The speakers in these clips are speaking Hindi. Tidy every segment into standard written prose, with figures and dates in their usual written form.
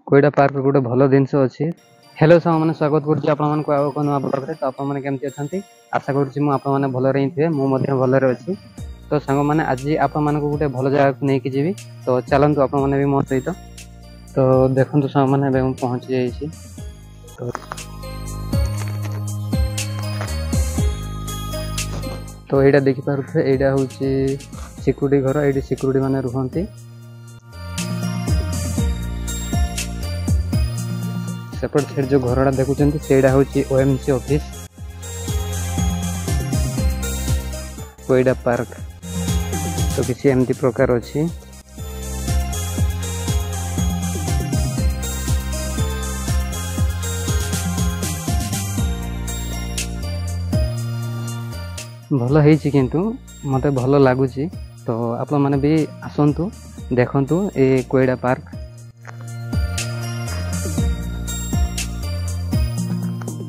कोईटा पार्क गोटे भल जिनस अच्छी। हेलो साग मैंने स्वागत करुँच आप नुआ ब्लॉग तो आपमती अच्छा आशा करुँच भलरे ही थे मुझे भलरे अच्छी। तो सांग मैंने आज आप गोटे भल जगह को लेकिन जी तो चलतु आप भी मो सहित। तो देखो सांग मैंने पहुँची जाइए। तो यहाँ देखिपे यहाँ हूँ सिक्यूरिटी घर, ये सिक्यूरिटी मैंने रुहती। सेपट साइड जो घरटा देखुं से हूँ ओएमसी ऑफिस कोईटा पार्क। तो किसी एमती प्रकार अच्छी। भल है किंतु मते भल लगुच। तो आप मैंने भी आसतु देखु ये कोईटा पार्क।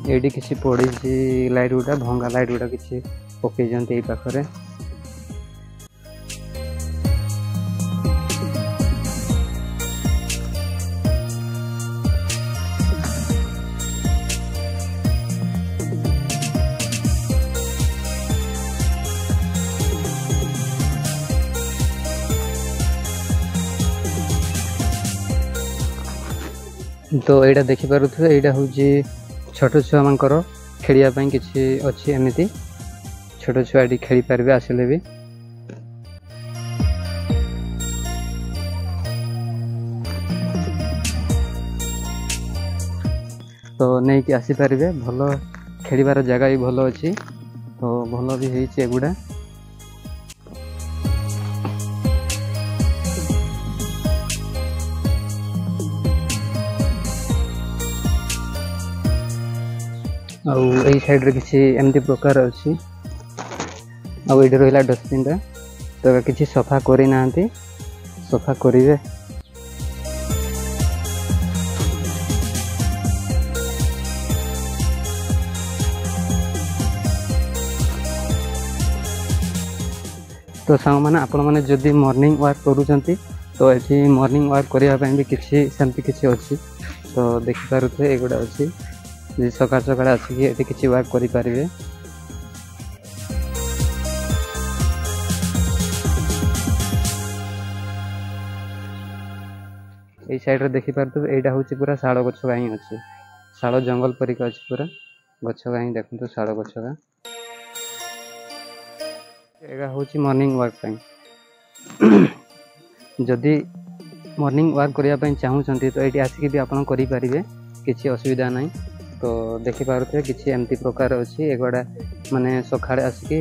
ये किसी पड़ी लाइट गुटा भंगा लाइट गुटा किसी पकई पाखरे। तो यहाँ देखिपे यहाँ हूँ छोट छुआ मानकर खेलियापाई किसी अच्छी एमती छोट छुआ ये खेली पारे आसिले भी। तो नहीं कि आसीपारे भल खेलिबार जगह भी भल अच्छी। तो भल भी है एगुड़ा। आउ यही साइड रे किसी एमती प्रकार अच्छी। आउ ये रहा डस्टबिन टा तो किसी सफा करना सफा करेंगे। तो सांग मैंने आपण मैंने जदि मॉर्निंग वॉक करूँच तो ये मॉर्निंग वॉक करने भी किसी सेमती किसी अच्छी। तो देखिपे एगुड़ा अच्छी सकाल सकाल आसिक ये किसी वर्क करें। ये साइड रे देखिपे यहाँ हूँ पूरा शाल गछ गाँ अच्छी। शाल जंगल परिका अच्छी पूरा गछ गाँ देखो शाल गछ गाँ। यहाँ हूँ मॉर्निंग वॉक जदि मॉर्निंग वॉक करने चाहूँगी तो ये आसिक भी आप करें किसी असुविधा नहीं। तो देखिपे किसी एमती प्रकार अच्छी एगुड़ा माने सकाଳେ आसिकी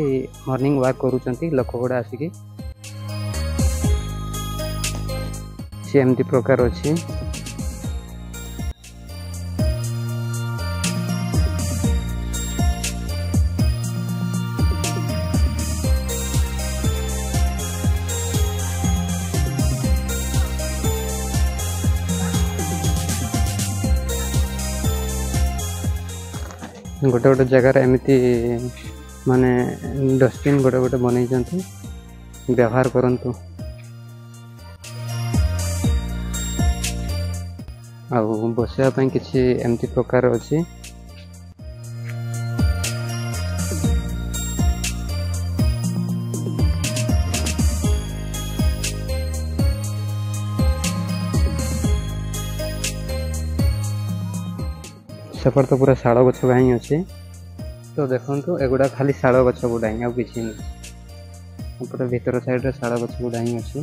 मॉर्निंग वॉक करूँच लोक गुड़ा आसिकी किसी एमती प्रकार अच्छी। गोटे गोटे जगार एमती माने डस्टबिन गोटे गोटे बनई व्यवहार करंतु। आउ बसवाई किसी एमती प्रकार अच्छी। सेपट तो पूरा शाल गछ गाँ अच्छी। तो देखो एगुड़ा खाली शाल गछ गुड़ा ही किसी नहीं भीतर साइड शाल गछ गुड़ा ही अच्छी।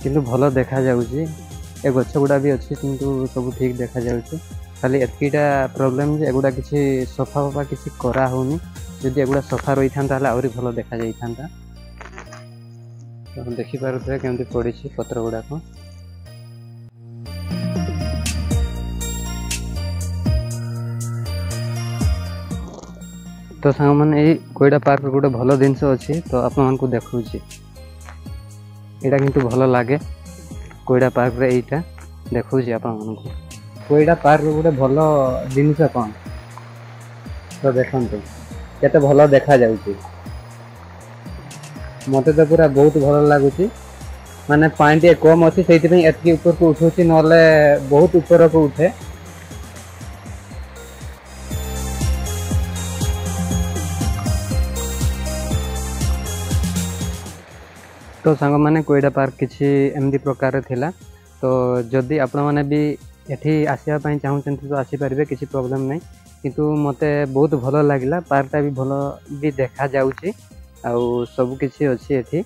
किंतु भल देखा जाउची ए गछ गुड़ा भी अच्छी किंतु सब ठीक देखा जाउची। खाली एतकीटा प्रॉब्लम जे एगुड़ा किसी सफा फफा किसी करा होनी। जदि एगुड़ा सफा रही था आहरी भल देखा जाई था। तो देखिपे केमती पड़ी पत्र गुड़ाक। तो सांग मैंने ये कोईटा पार्क गोटे भल जिनस अच्छी। तो आपको देखा यहाँ किंतु भल लगे कोईटा पार्क रे यहीटा देखा आपको कोईटा पार्क गोटे भल जिनस कौन। तो देखते केते भल देखा जाउची। मते तो पूरा बहुत भल लगुच माने पानी टे कम अच्छी से एतकी ऊपर को उठूची ना बहुत ऊपर को उठे। तो सांग मैंने कोईडा पार्क किसी एमती प्रकार थिला। तो जदि आपण मैंने भी एठी आसवाई चाहूँ तो आसीपारे किसी प्रोब्लेम नहीं किंतु मते बहुत भल लगे पार्कटा भी भल भी देखा जाउची आउ सब किसी अच्छी एठी।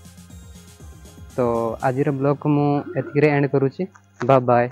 तो आज ब्लॉग को मुझे एंड करुच्ची। Bye bye.